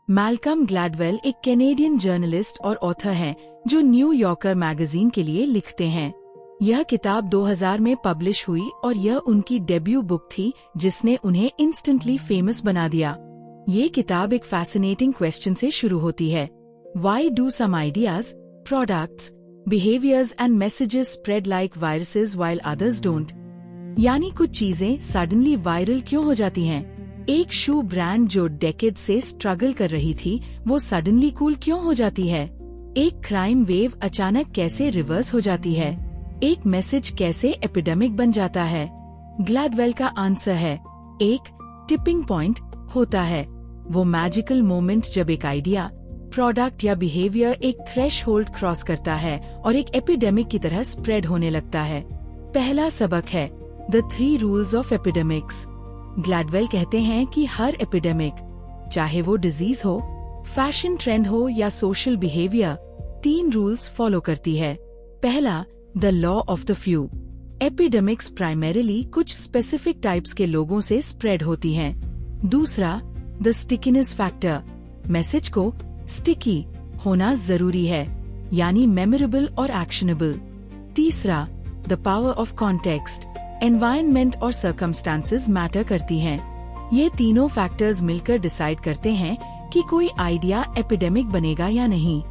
Malcolm Gladwell एक Canadian journalist और author हैं जो न्यू यॉर्कर मैगजीन के लिए लिखते हैं। यह किताब 2000 में पब्लिश हुई और यह उनकी डेब्यू बुक थी जिसने उन्हें इंस्टेंटली फेमस बना दिया। ये किताब एक फैसिनेटिंग क्वेश्चन से शुरू होती है। Why do some ideas, products, behaviors and messages spread like viruses while others don't? यानी कुछ चीजें सडनली वायरल क्यों हो जाती हैं? एक शू ब्रांड जो डेकेड से स्ट्रगल कर रही थी वो सडनली कूल क्यों हो जाती है? एक क्राइम वेव अचानक कैसे रिवर्स हो जाती है? एक मैसेज कैसे एपिडेमिक बन जाता है? ग्लैडवेल का आंसर है एक टिपिंग पॉइंट होता है। वो मैजिकल मोमेंट जब एक आइडिया, प्रोडक्ट या बिहेवियर एक थ्रेशहोल्ड क्रॉस करता है और एक एपिडेमिक की तरह स्प्रेड होने लगता है। पहला सबक है the 3 rules of epidemics. Gladwell कहते हैं कि हर एपिडेमिक, चाहे वो डिजीज हो, फैशन ट्रेंड हो या सोशल बिहेवियर, 3 रूल्स फॉलो करती है। पहला, the law of the few. Epidemics primarily कुछ स्पेसिफिक टाइप्स के लोगों से स्प्रेड होती हैं। दूसरा, द स्टिकीनेस फैक्टर। मैसेज को स्टिकी होना जरूरी है, यानी मेमोरेबल और एक्शनेबल। तीसरा, the power of context. Environment और सर्कमस्टांसेस मैटर करती हैं। ये तीनों फैक्टर्स मिलकर डिसाइड करते हैं कि कोई आइडिया एपिडेमिक बनेगा या नहीं।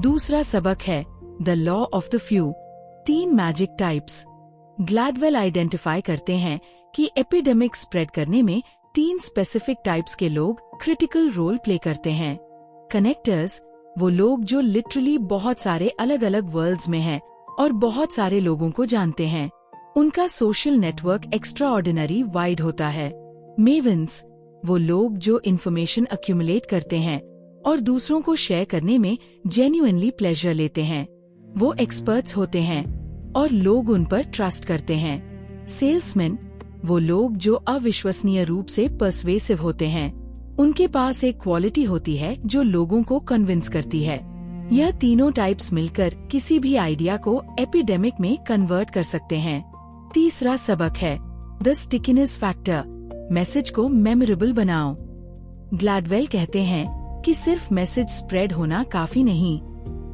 दूसरा सबक है the law of the few. 3 magic types. Gladwell identify करते हैं कि एपिडेमिक स्प्रेड करने में 3 स्पेसिफिक टाइप्स के लोग क्रिटिकल रोल प्ले करते हैं। कनेक्टर्स, वो लोग जो लिटरली बहुत सारे अलग अलग वर्ल्ड्स में हैं और बहुत सारे लोगों को जानते हैं। उनका social network extra ordinary wide होता है। मेवन्स, वो लोग जो इन्फॉर्मेशन अक्यूमुलेट करते हैं और दूसरों को शेयर करने में जेन्युइनली प्लेजर लेते हैं। वो एक्सपर्ट्स होते हैं और लोग उन पर ट्रस्ट करते हैं। सेल्समैन, वो लोग जो अविश्वसनीय रूप से पर्सवेसिव होते हैं। उनके पास एक क्वालिटी होती है जो लोगों को कन्विंस करती है। यह तीनों टाइप्स मिलकर किसी भी आइडिया को एपिडेमिक में कन्वर्ट कर सकते हैं। तीसरा सबक है द स्टिकीनेस फैक्टर। मैसेज को मेमोरेबल बनाओ। ग्लैडवेल कहते हैं कि सिर्फ मैसेज स्प्रेड होना काफी नहीं,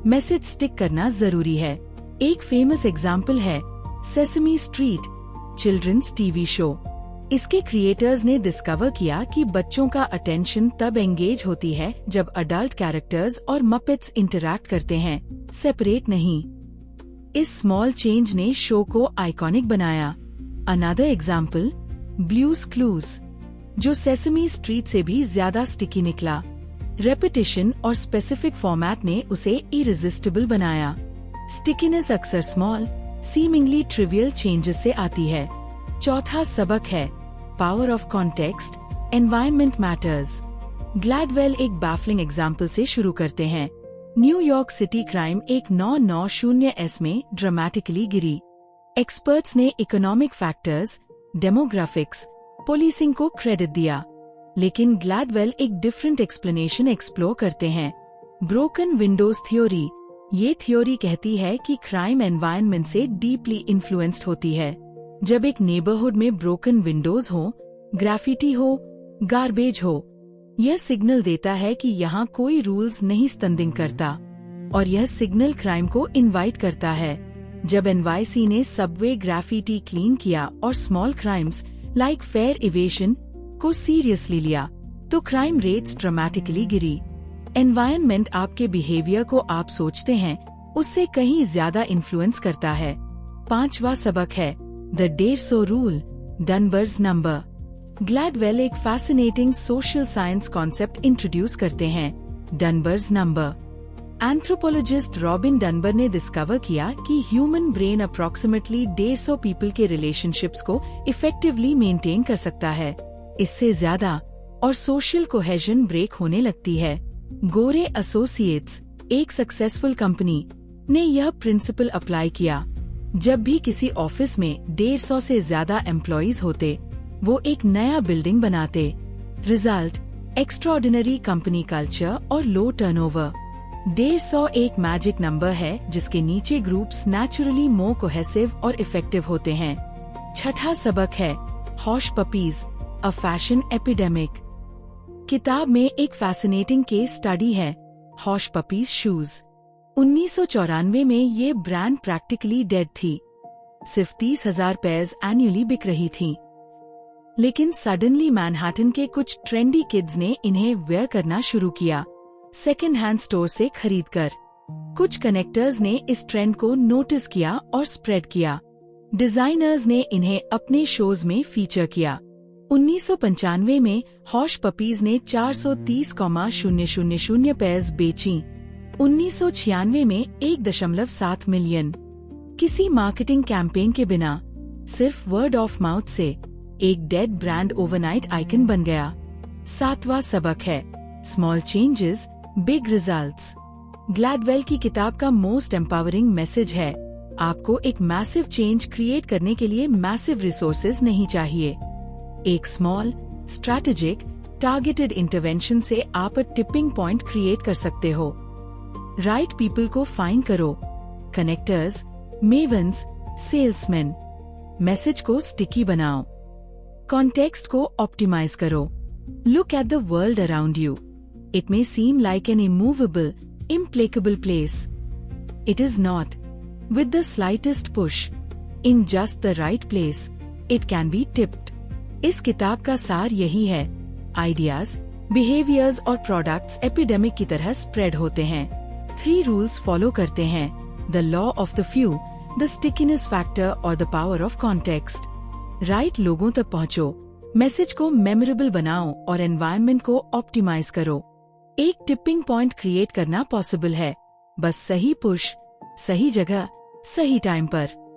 मैसेज स्टिक करना जरूरी है। एक फेमस एग्जाम्पल है Sesame Street, children's TV show. इसके क्रिएटर्स ने डिस्कवर किया कि बच्चों का अटेंशन तब एंगेज होती है जब अडल्ट कैरेक्टर्स और मपेट्स इंटरैक्ट करते हैं, सेपरेट नहीं। इस स्मॉल चेंज ने शो को आइकॉनिक बनाया। अनदर एग्जाम्पल, ब्लूज क्लूज, जो सेसमी स्ट्रीट से भी ज्यादा स्टिकी निकला। रेपिटेशन और स्पेसिफिक फॉर्मेट ने उसे इरेजिस्टिबल बनाया। स्टिकीनेस अक्सर स्मॉल, सीमिंगली ट्रिवियल चेंजेस से आती है। चौथा सबक है power of context, environment matters. Gladwell एक बैफलिंग एग्जाम्पल से शुरू करते हैं। न्यूयॉर्क सिटी क्राइम एक 990 में ड्रामेटिकली गिरी। एक्सपर्ट्स ने इकोनॉमिक फैक्टर्स, डेमोग्राफिक्स, पुलिसिंग को क्रेडिट दिया, लेकिन ग्लैडवेल एक डिफरेंट एक्सप्लेनेशन एक्सप्लोर करते हैं। Broken Windows theory. ये थ्योरी कहती है कि क्राइम एनवायरनमेंट से डीपली इन्फ्लुएंस्ड होती है। जब एक नेबरहुड में ब्रोकन विंडोज हो, ग्राफिटी हो, गार्बेज हो, यह सिग्नल देता है कि यहाँ कोई रूल्स नहीं स्टैंडिंग करता, और यह सिग्नल क्राइम को इनवाइट करता है। जब एनवाईसी ने सबवे ग्राफिटी क्लीन किया और small crimes like fair evasion को सीरियसली लिया, तो क्राइम रेट्स ड्रामेटिकली गिरी। एनवायरनमेंट आपके बिहेवियर को आप सोचते हैं उससे कहीं ज्यादा इन्फ्लुएंस करता है। पांचवा सबक है द 150 रूल, डनबर्स नंबर। ग्लैडवेल एक fascinating social science concept introduce करते हैं, डनबर्स नंबर। एंथ्रोपोलॉजिस्ट रॉबिन डनबर ने डिस्कवर किया कि ह्यूमन ब्रेन अप्रोक्सीमेटली 150 पीपल के रिलेशनशिप्स को इफेक्टिवली मेंटेन कर सकता है। इससे ज्यादा और सोशल कोहेजन ब्रेक होने लगती है। गोरे एसोसिएट्स, एक सक्सेसफुल कंपनी, ने यह प्रिंसिपल अप्लाई किया। जब भी किसी ऑफिस में 150 से ज्यादा एम्प्लॉइज होते, वो एक नया बिल्डिंग बनाते। रिजल्ट, एक्स्ट्राऑर्डिनरी कंपनी कल्चर और लो टर्नओवर। 150 एक मैजिक नंबर है जिसके नीचे ग्रुप्स नेचुरली मोर कोहेसिव और इफेक्टिव होते हैं। छठा सबक है हॉश पपीज, अ फैशन एपिडेमिक। किताब में एक फैसिनेटिंग केस स्टडी है, हॉश पपीज शूज। 1994 में ये ब्रांड प्रैक्टिकली डेड थी, सिर्फ 30,000 पेयर्स एन्युअली बिक रही थी। लेकिन सडनली मैनहट्टन के कुछ ट्रेंडी किड्स ने इन्हें वेयर करना शुरू किया, सेकेंड हैंड स्टोर से खरीदकर। कुछ कनेक्टर्स ने इस ट्रेंड को नोटिस किया और स्प्रेड किया। डिजाइनर्स ने इन्हें अपने शोज में फीचर किया। 1995 में हॉश पपीज ने 430,000 पेयर्स बेची। 1996 में 1.7 मिलियन। किसी मार्केटिंग कैंपेन के बिना, सिर्फ वर्ड ऑफ माउथ से एक डेड ब्रांड ओवरनाइट आइकन बन गया। 7वां सबक है, small changes big results. Gladwell की किताब का मोस्ट एम्पावरिंग मैसेज है, आपको एक मैसिव चेंज क्रिएट करने के लिए मैसिव रिसोर्सेज नहीं चाहिए। एक स्मॉल, स्ट्रैटेजिक, टारगेटेड इंटरवेंशन से आप टिपिंग पॉइंट क्रिएट कर सकते हो। राइट पीपल को फाइंड करो, कनेक्टर्स, मेवन्स, सेल्समैन। मैसेज को स्टिकी बनाओ, कॉन्टेक्स्ट को ऑप्टिमाइज करो। Look at the world around you, it may seem like an immovable, implacable place. It is not. With the slightest push, in just the right place, it can be tipped. इस किताब का सार यही है, ideas, behaviours और products epidemic की तरह spread होते हैं। 3 रूल्स फॉलो करते हैं, the law of the few, the stickiness factor और the power of context. Right लोगों तक पहुंचो, मैसेज को मेमोरेबल बनाओ और एनवायरनमेंट को ऑप्टिमाइज करो। एक टिपिंग पॉइंट क्रिएट करना पॉसिबल है, बस सही पुश, सही जगह, सही टाइम पर।